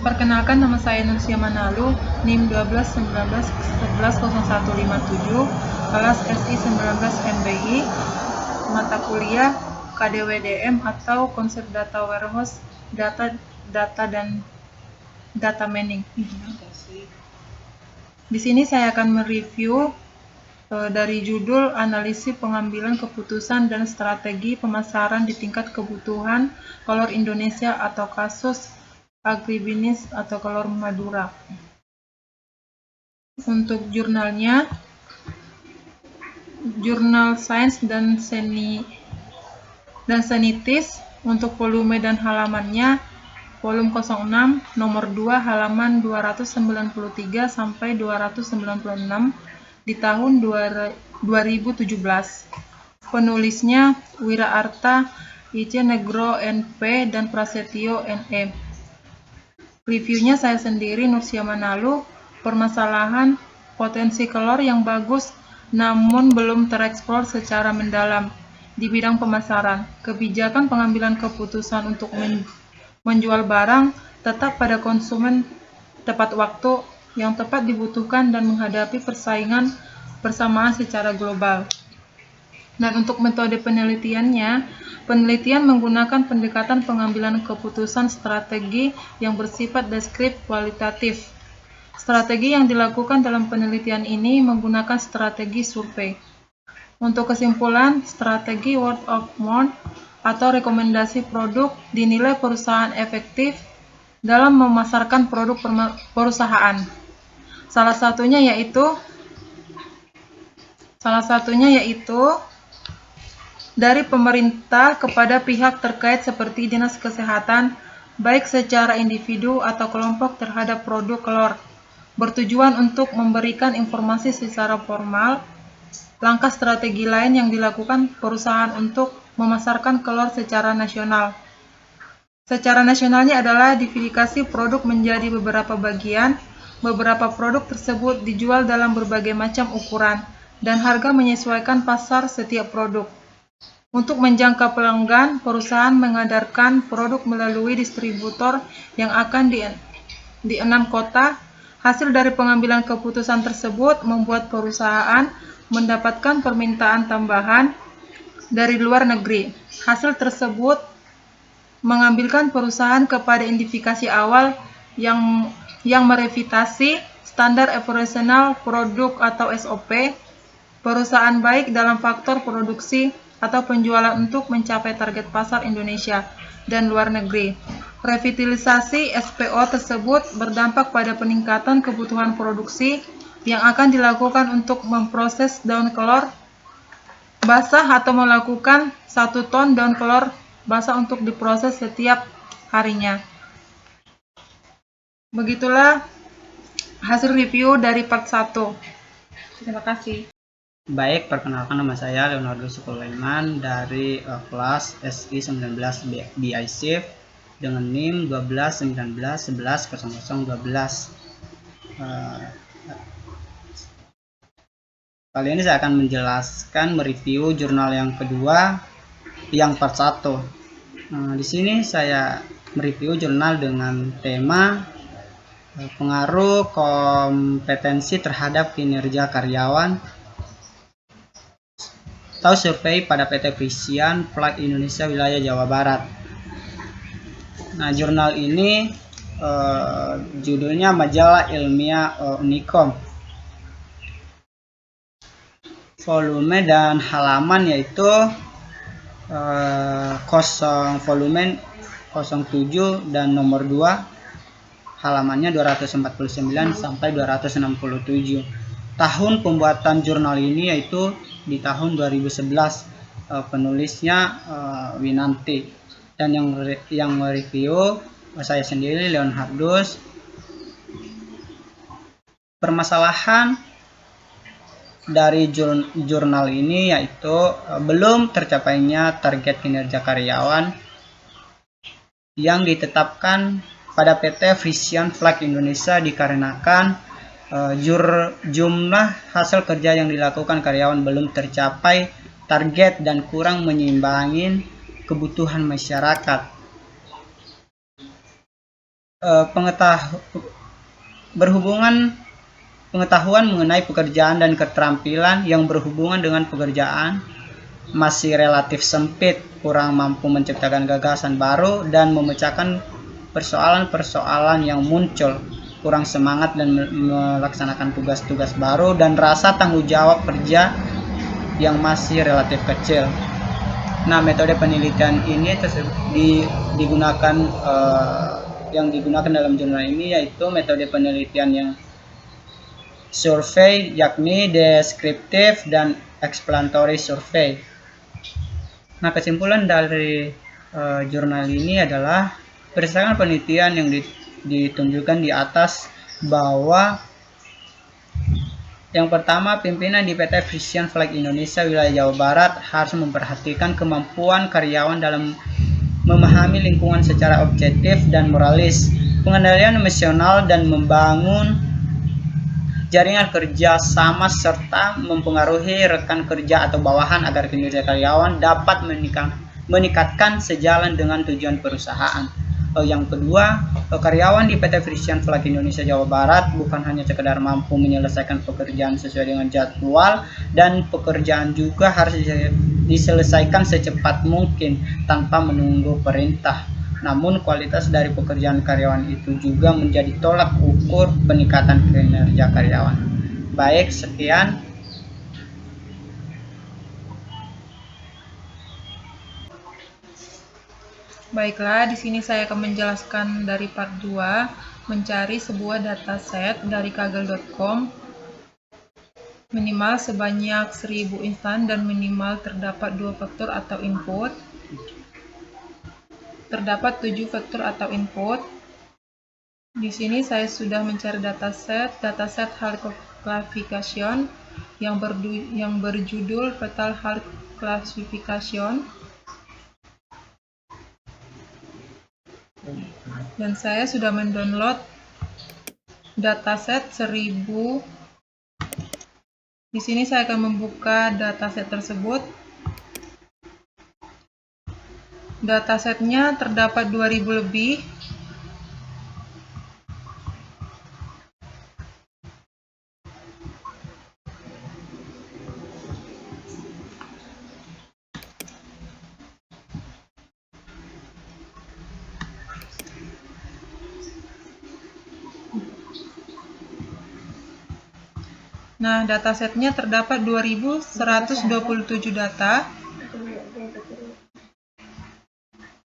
Perkenalkan, nama saya Nursia Manalu, NIM 1219110157, kelas SI 19 MBI, mata kuliah KDWDM atau Konsep Data Warehouse, Data dan Data Mining. Di sini saya akan mereview dari judul analisis pengambilan keputusan dan strategi pemasaran di tingkat kebutuhan kolor Indonesia atau kasus agribisnis atau kolor Madura. Untuk jurnalnya, Jurnal Sains dan Sanitis. Untuk volume dan halamannya, volume 06 nomor 2 halaman 293 sampai 296 di tahun 2017. Penulisnya Wira Arta, IC Negro NP, dan Prasetyo NE. Reviewnya saya sendiri, Nursia Manalu. Permasalahan potensi kelor yang bagus namun belum tereksplor secara mendalam di bidang pemasaran. Kebijakan pengambilan keputusan untuk menjual barang tetap pada konsumen tepat waktu yang tepat dibutuhkan dan menghadapi persaingan bersamaan secara global. Dan untuk metode penelitiannya, penelitian menggunakan pendekatan pengambilan keputusan strategi yang bersifat deskriptif kualitatif. Strategi yang dilakukan dalam penelitian ini menggunakan strategi survei. Untuk kesimpulan, strategi word of mouth atau rekomendasi produk dinilai perusahaan efektif dalam memasarkan produk perusahaan. Salah satunya yaitu dari pemerintah kepada pihak terkait seperti Dinas Kesehatan, baik secara individu atau kelompok terhadap produk kelor, bertujuan untuk memberikan informasi secara formal. Langkah strategi lain yang dilakukan perusahaan untuk memasarkan kelor secara nasional. Secara nasionalnya adalah diversifikasi produk menjadi beberapa bagian. Beberapa produk tersebut dijual dalam berbagai macam ukuran dan harga menyesuaikan pasar setiap produk. Untuk menjangkau pelanggan, perusahaan mengedarkan produk melalui distributor yang akan di 6 kota. Hasil dari pengambilan keputusan tersebut membuat perusahaan mendapatkan permintaan tambahan dari luar negeri. Hasil tersebut mengambilkan perusahaan kepada identifikasi awal yang merevitasi standar operasional produk atau SOP perusahaan baik dalam faktor produksi atau penjualan untuk mencapai target pasar Indonesia dan luar negeri. Revitalisasi SPO tersebut berdampak pada peningkatan kebutuhan produksi yang akan dilakukan untuk memproses daun kelor basah atau melakukan 1 ton daun kelor basah untuk diproses setiap harinya. Begitulah hasil review dari part 1. Terima kasih. Baik, perkenalkan, nama saya Leonardo Sulaiman dari kelas SI 19 BISIF dengan NIM 1219110012. Kali ini saya akan menjelaskan mereview jurnal yang kedua, yang part 1. Di sini saya mereview jurnal dengan tema pengaruh kompetensi terhadap kinerja karyawan atau survei pada PT Frisian Flag Indonesia wilayah Jawa Barat. Nah, jurnal ini judulnya Majalah Ilmiah Unicom. Volume dan halaman yaitu volume 07 dan nomor 2 halamannya 249 sampai 267. Tahun pembuatan jurnal ini yaitu di tahun 2011. Penulisnya Winanti, dan yang mereview saya sendiri, Leonhardus. Permasalahan dari jurnal ini yaitu belum tercapainya target kinerja karyawan yang ditetapkan pada PT Frisian Flag Indonesia dikarenakan jumlah hasil kerja yang dilakukan karyawan belum tercapai target dan kurang menyeimbangi kebutuhan masyarakat. pengetahuan mengenai pekerjaan dan keterampilan yang berhubungan dengan pekerjaan masih relatif sempit, kurang mampu menciptakan gagasan baru dan memecahkan persoalan-persoalan yang muncul, kurang semangat dan melaksanakan tugas-tugas baru, dan rasa tanggung jawab kerja yang masih relatif kecil. Nah, metode penelitian ini digunakan yang digunakan dalam jurnal ini yaitu metode penelitian yang survei, yakni deskriptif dan explanatory survey. Nah, kesimpulan dari jurnal ini adalah berdasarkan penelitian yang ditunjukkan di atas bahwa yang pertama, pimpinan di PT Frisian Flag Indonesia wilayah Jawa Barat harus memperhatikan kemampuan karyawan dalam memahami lingkungan secara objektif dan moralis, pengendalian emosional, dan membangun jaringan kerja sama serta mempengaruhi rekan kerja atau bawahan agar kinerja karyawan dapat meningkatkan sejalan dengan tujuan perusahaan. Yang kedua, karyawan di PT Frisian Flag Indonesia Jawa Barat bukan hanya sekedar mampu menyelesaikan pekerjaan sesuai dengan jadwal, dan pekerjaan juga harus diselesaikan secepat mungkin tanpa menunggu perintah. Namun kualitas dari pekerjaan karyawan itu juga menjadi tolak ukur peningkatan kinerja karyawan. Baik, sekian. Baiklah, di sini saya akan menjelaskan dari part 2, mencari sebuah dataset dari kaggle.com minimal sebanyak 1000 instan dan minimal terdapat 2 vektor atau input. Terdapat 7 vektor atau input. Di sini saya sudah mencari dataset Health Classification yang berjudul Fetal Health Classification. Dan saya sudah mendownload dataset 1000. Di sini saya akan membuka dataset tersebut. Datasetnya terdapat 2000 lebih. Nah, datasetnya terdapat 2127 data.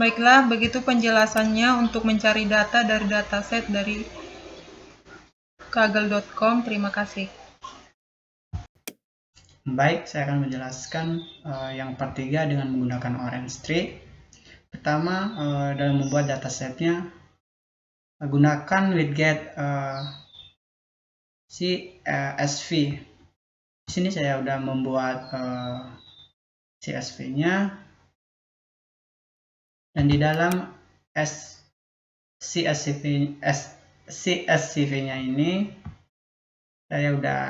Baiklah, begitu penjelasannya untuk mencari data dari dataset dari kaggle.com. Terima kasih. Baik, saya akan menjelaskan yang part 3 dengan menggunakan Orange Tree. Pertama, dalam membuat datasetnya, gunakan widget CSV. Di sini saya sudah membuat CSV-nya, dan di dalam CSV-nya ini saya sudah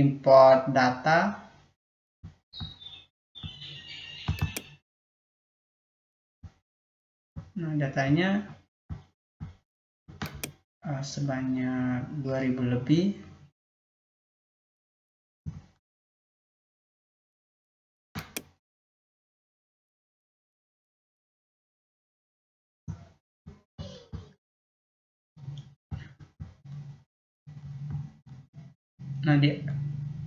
import data. Nah, datanya sebanyak 2000 lebih. Nah,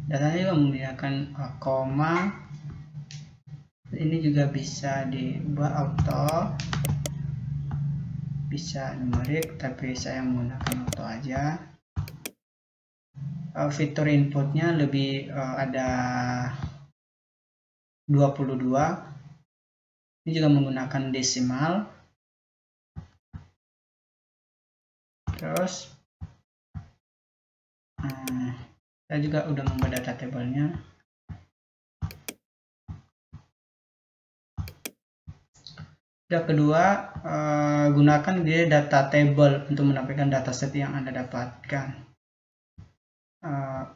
datanya juga menggunakan koma. Ini juga bisa dibuat auto, bisa numerik, tapi saya menggunakan auto aja. Fitur inputnya lebih ada 22. Ini juga menggunakan desimal. Terus saya juga udah membuat data tabelnya. Yang kedua, gunakan data table untuk menampilkan dataset yang Anda dapatkan.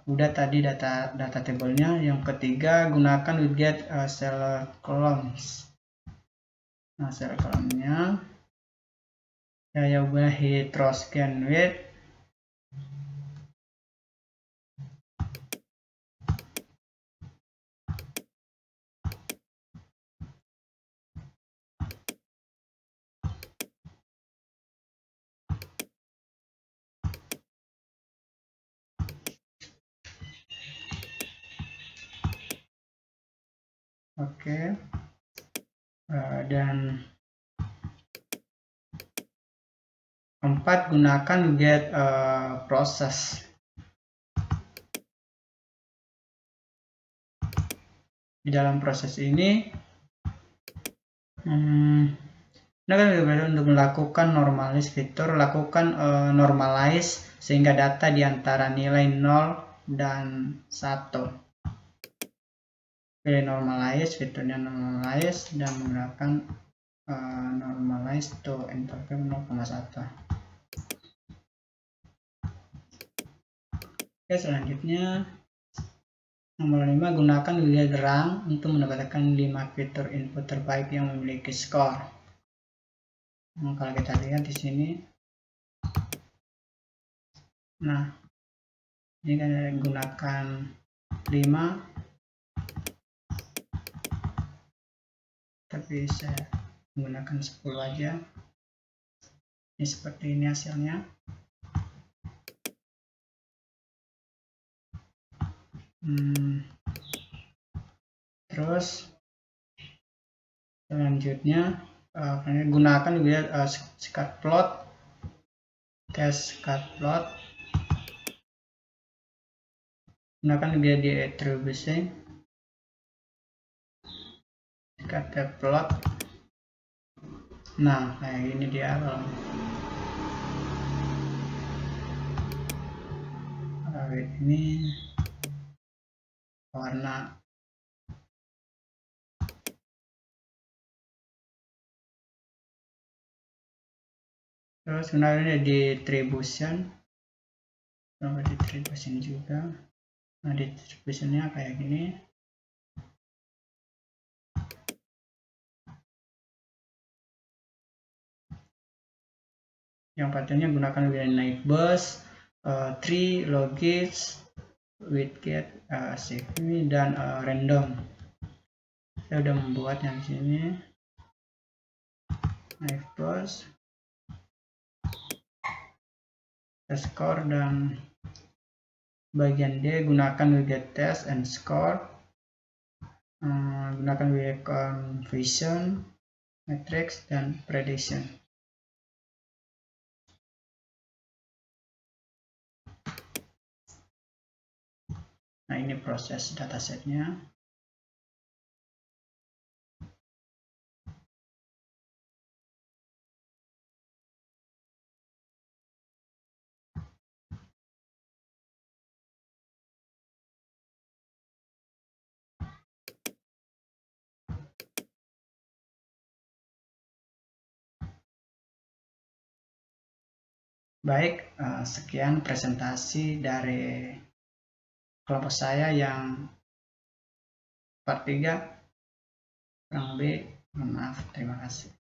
Udah tadi data tablenya. Yang ketiga, gunakan widget Seller Columns. Nah, Seller Columns-nya Saya ubah heteroscene width. Oke. Dan 4, gunakan get process. Di dalam proses ini untuk melakukan normalize fitur, lakukan normalize sehingga data di antara nilai 0 dan 1. Pilih normalize, fiturnya normalize, dan menggunakan normalize to interval 0,1. Oke, selanjutnya nomor 5, gunakan widget rank untuk mendapatkan 5 fitur input terbaik yang memiliki skor. Kalau kita lihat di sini, nah ini kan gunakan 5, tapi saya menggunakan 10 aja. Ini seperti ini hasilnya. Terus selanjutnya gunakan juga scat plot, test scat plot, gunakan juga di attribution scat plot. Nah, kayak ini dia kalau ini warna. Terus sebenarnya di distribution, sama distribution juga. Nah, distributionnya kayak gini. Yang patternnya gunakan naive bus, tree, logits, widget, CV, dan random. Saya udah membuat yang sini. Naive bus, score, dan bagian D gunakan widget test and score. Gunakan widget conversion, matrix, dan prediction. Nah, ini proses datasetnya. Baik, sekian presentasi dari kelompok saya yang part 3. Kurang lebih, mohon maaf. Terima kasih.